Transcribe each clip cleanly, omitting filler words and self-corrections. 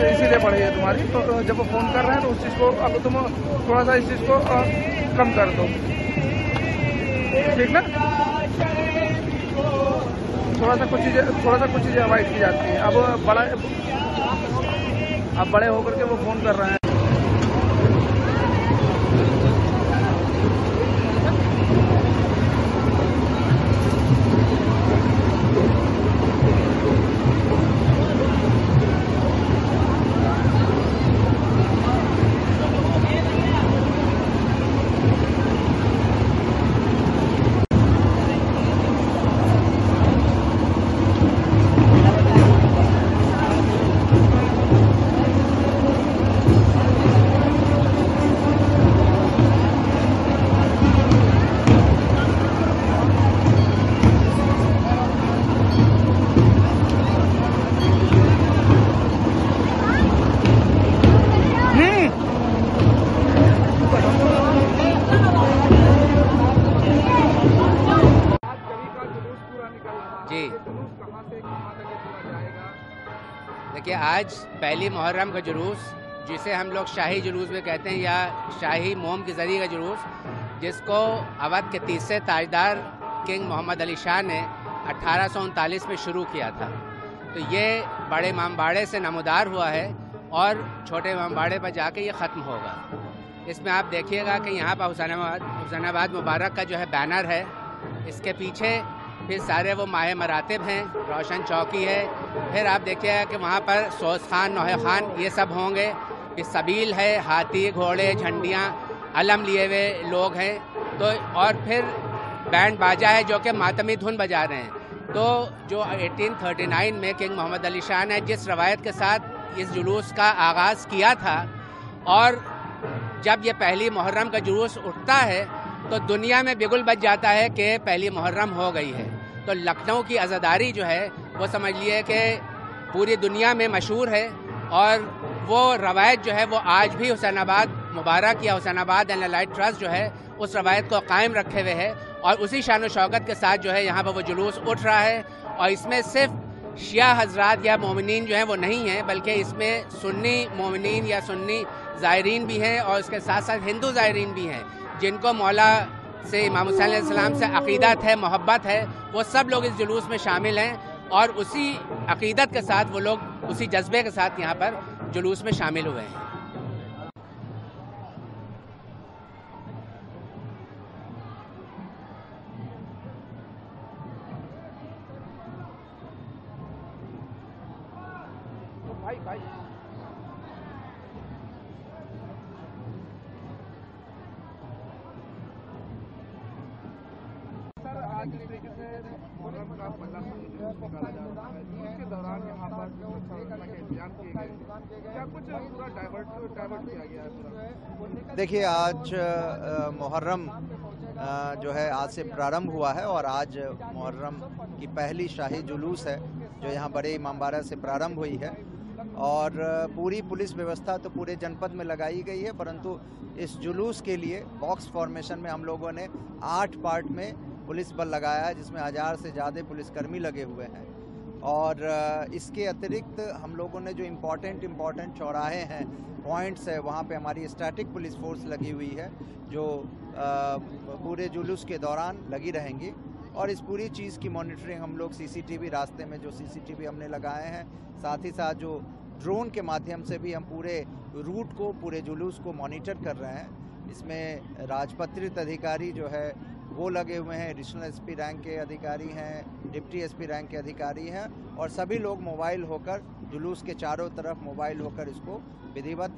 इसीलिए बढ़ी है तुम्हारी। तो जब वो फ़ोन कर रहे हैं तो उस चीज़ को अब तुम थोड़ा सा इस चीज़ को कम कर दो, ठीक ना। थोड़ा सा कुछ चीज़ें अवॉइड की जाती हैं। अब बड़े होकर के वो फ़ोन कर रहे हैं। जी देखिए, आज पहली मुहर्रम का जुलूस, जिसे हम लोग शाही जुलूस भी कहते हैं या शाही मोम के ज़रिए का जुलूस, जिसको अवध के तीसरे ताजदार किंग मोहम्मद अली शाह ने 1839 में शुरू किया था। तो ये बड़े इमामबाड़े से नमूदार हुआ है और छोटे इमामबाड़े पर जाके ये ख़त्म होगा। इसमें आप देखिएगा कि यहाँ पर हुसैनाबाद मुबारक का जो है बैनर है, इसके पीछे फिर सारे वो माहे मरातिब हैं, रोशन चौकी है, फिर आप देखिएगा कि वहाँ पर सोस खान, नौहे खान, ये सब होंगे, फिर सबील है, हाथी घोड़े झंडियाँ अलम लिए हुए लोग हैं, तो और फिर बैंड बाजा है जो कि मातमी धुन बजा रहे हैं। तो जो 1839 में किंग मोहम्मद अली शाह ने जिस रवायत के साथ इस जुलूस का आगाज़ किया था, और जब ये पहली मुहर्रम का जुलूस उठता है तो दुनिया में बिगुल बज जाता है कि पहली मुहर्रम हो गई है। तो लखनऊ की आज़ादारी जो है वो समझ लिए कि पूरी दुनिया में मशहूर है, और वो रवायत जो है वो आज भी हुसैनाबाद मुबारक या हुसैनाबाद एंड लाइट ट्रस्ट जो है उस रवायत को कायम रखे हुए है, और उसी शान व शौकत के साथ जो है यहाँ पर वो जुलूस उठ रहा है। और इसमें सिर्फ शिया हजरात या मोमिनीन जो हैं वो नहीं हैं, बल्कि इसमें सुन्नी मोमिनीन या सुन्नी ज़ायरीन भी हैं, और उसके साथ साथ हिंदू ज़ायरीन भी हैं जिनको मौला से, इमाम हुसैन अलैहिस्सलाम से अक़ीदत है, मोहब्बत है। वो सब लोग इस जुलूस में शामिल हैं, और उसी अक़ीदत के साथ वो लोग उसी जज्बे के साथ यहाँ पर जुलूस में शामिल हुए हैं। भाई सर, आज जिस तरीके से मुहर्रम का पहला निकाला जा रहा है, उसके दौरान यहाँ पर सुरक्षा के इंतजाम किए गए, क्या कुछ पूरा डाइवर्ट किया गया है पूरा? देखिए, आज मुहर्रम जो है आज से प्रारंभ हुआ है, और आज मुहर्रम की पहली शाही जुलूस है जो यहाँ बड़े इमामबाड़ा से प्रारंभ हुई है। और पूरी पुलिस व्यवस्था तो पूरे जनपद में लगाई गई है, परंतु इस जुलूस के लिए बॉक्स फॉर्मेशन में हम लोगों ने 8 पार्ट में पुलिस बल लगाया है, जिसमें 1000 से ज़्यादा पुलिसकर्मी लगे हुए हैं। और इसके अतिरिक्त हम लोगों ने जो इम्पॉर्टेंट चौराहे हैं, पॉइंट्स है, वहाँ पे हमारी स्टैटिक पुलिस फोर्स लगी हुई है जो पूरे जुलूस के दौरान लगी रहेंगी। और इस पूरी चीज़ की मॉनिटरिंग हम लोग सीसीटीवी, रास्ते में जो सीसीटीवी हमने लगाए हैं, साथ ही साथ जो ड्रोन के माध्यम से भी हम पूरे रूट को, पूरे जुलूस को मॉनिटर कर रहे हैं। इसमें राजपत्रित अधिकारी जो है वो लगे हुए हैं, एडिशनल एसपी रैंक के अधिकारी हैं, डिप्टी एसपी रैंक के अधिकारी हैं, और सभी लोग मोबाइल होकर जुलूस के चारों तरफ मोबाइल होकर इसको विधिवत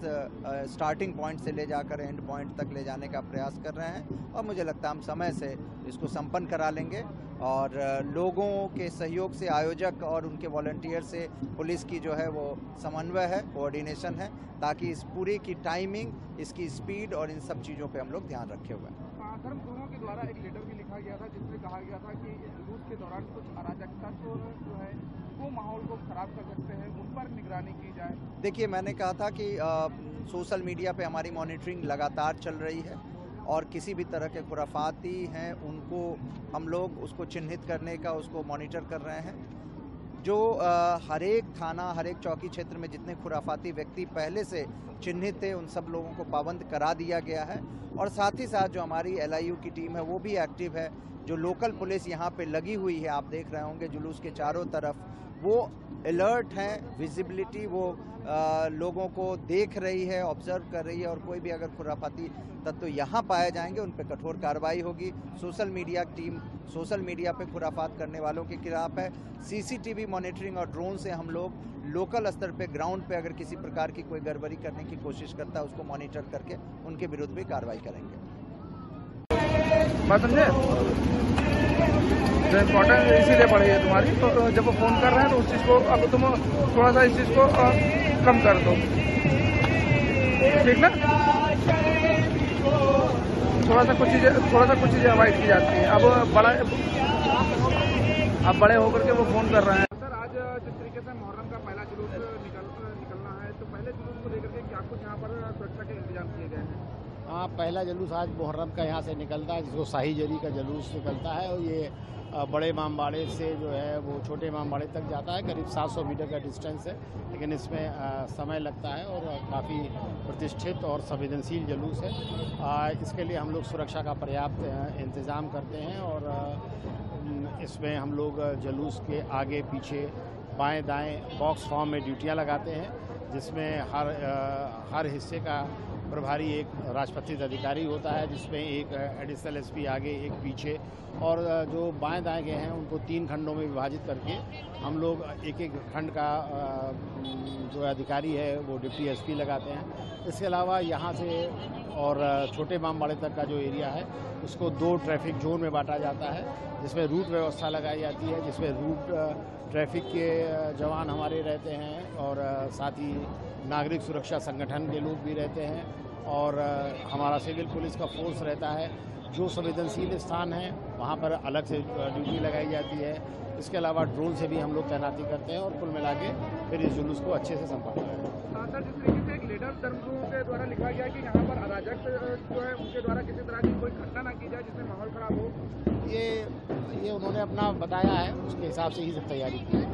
स्टार्टिंग पॉइंट से ले जाकर एंड पॉइंट तक ले जाने का प्रयास कर रहे हैं। और मुझे लगता है हम समय से इसको संपन्न करा लेंगे, और लोगों के सहयोग से, आयोजक और उनके वॉलंटियर से पुलिस की जो है वो समन्वय है, कोऑर्डिनेशन है, ताकि इस पूरी की टाइमिंग, इसकी स्पीड और इन सब चीज़ों पे हम लोग ध्यान रखे हुए हैं। धर्म गुरुओं के द्वारा एक लेटर भी लिखा गया था जिसमें कहा गया था कि जुलूस के दौरान कुछ अराजकता जो है वो माहौल को खराब कर सकते हैं, उन पर निगरानी की जाए। देखिए, मैंने कहा था कि सोशल मीडिया पे हमारी मॉनिटरिंग लगातार चल रही है, और किसी भी तरह के खुराफाती हैं उनको हम लोग उसको चिन्हित करने का, उसको मॉनिटर कर रहे हैं। जो हर एक थाना, हर एक चौकी क्षेत्र में जितने खुराफाती व्यक्ति पहले से चिन्हित थे उन सब लोगों को पाबंद करा दिया गया है। और साथ ही साथ जो हमारी LIU की टीम है वो भी एक्टिव है। जो लोकल पुलिस यहाँ पे लगी हुई है, आप देख रहे होंगे जुलूस के चारों तरफ, वो अलर्ट है, विजिबिलिटी वो लोगों को देख रही है, ऑब्जर्व कर रही है। और कोई भी अगर खुराफाती तत्व यहाँ पाए जाएंगे उन पर कठोर कार्रवाई होगी। Social media team social media पे खुराफात करने वालों के खिलाफ है। CCTV मॉनिटरिंग और ड्रोन से हम लोग लोकल स्तर पे, ग्राउंड पे अगर किसी प्रकार की कोई गड़बड़ी करने की कोशिश करता है उसको मॉनिटर करके उनके विरुद्ध भी कार्रवाई करेंगे। बात समझे? जो इम्पोर्टेंट इसीलिए बढ़ी है तुम्हारी, तो जब वो फ़ोन कर रहे हैं तो उस चीज़ को अब तुम थोड़ा सा इस चीज़ को कम कर दो, ठीक ना? थोड़ा सा कुछ चीज़ें अवॉइड की जाती हैं। अब बड़े होकर के वो फ़ोन कर रहे हैं। सर, आज जिस तरीके से मुहर्रम का पहला जुलूस निकलना है, तो पहले जुलूस को लेकर के क्या कुछ यहाँ पर सुरक्षा के इंतजाम किए गए हैं? हाँ, पहला जुलूस आज मुहर्रम का यहाँ से निकलता है, जिसको शाही जरी का जुलूस निकलता है। और ये बड़े इमामबाड़े से जो है वो छोटे इमामबाड़े तक जाता है। करीब 700 मीटर का डिस्टेंस है, लेकिन इसमें समय लगता है और काफ़ी प्रतिष्ठित और संवेदनशील जुलूस है। इसके लिए हम लोग सुरक्षा का पर्याप्त इंतज़ाम करते हैं और इसमें हम लोग जुलूस के आगे पीछे बाएं दाएं बॉक्स फॉर्म में ड्यूटियां लगाते हैं, जिसमें हर हिस्से का प्रभारी एक राजपत्रित अधिकारी होता है, जिसमें एक एडिशनल SP आगे, एक पीछे। और जो बाएं दाएं के हैं उनको 3 खंडों में विभाजित करके हम लोग एक खंड का जो अधिकारी है वो डिप्टी SP लगाते हैं। इसके अलावा यहाँ से और छोटे इमामबाड़े तक का जो एरिया है उसको 2 ट्रैफिक जोन में बांटा जाता है, जिसमें रूट व्यवस्था लगाई जाती है, जिसमें रूट ट्रैफिक के जवान हमारे रहते हैं और साथ ही नागरिक सुरक्षा संगठन के लोग भी रहते हैं और हमारा सिविल पुलिस का फोर्स रहता है। जो संवेदनशील स्थान है वहाँ पर अलग से ड्यूटी लगाई जाती है। इसके अलावा ड्रोन से भी हम लोग तैनाती करते हैं और कुल मिला के फिर इस जुलूस को अच्छे से संभालना है। सर, जिस तरीके से एक लीडर धर्मगुरुओं के द्वारा लिखा गया कि यहाँ पर अराजक जो है उनके द्वारा किसी तरह की कोई घटना ना की जाए जिससे माहौल खराब हो, ये उन्होंने अपना बताया है, उसके हिसाब से ही सब तैयारी की है।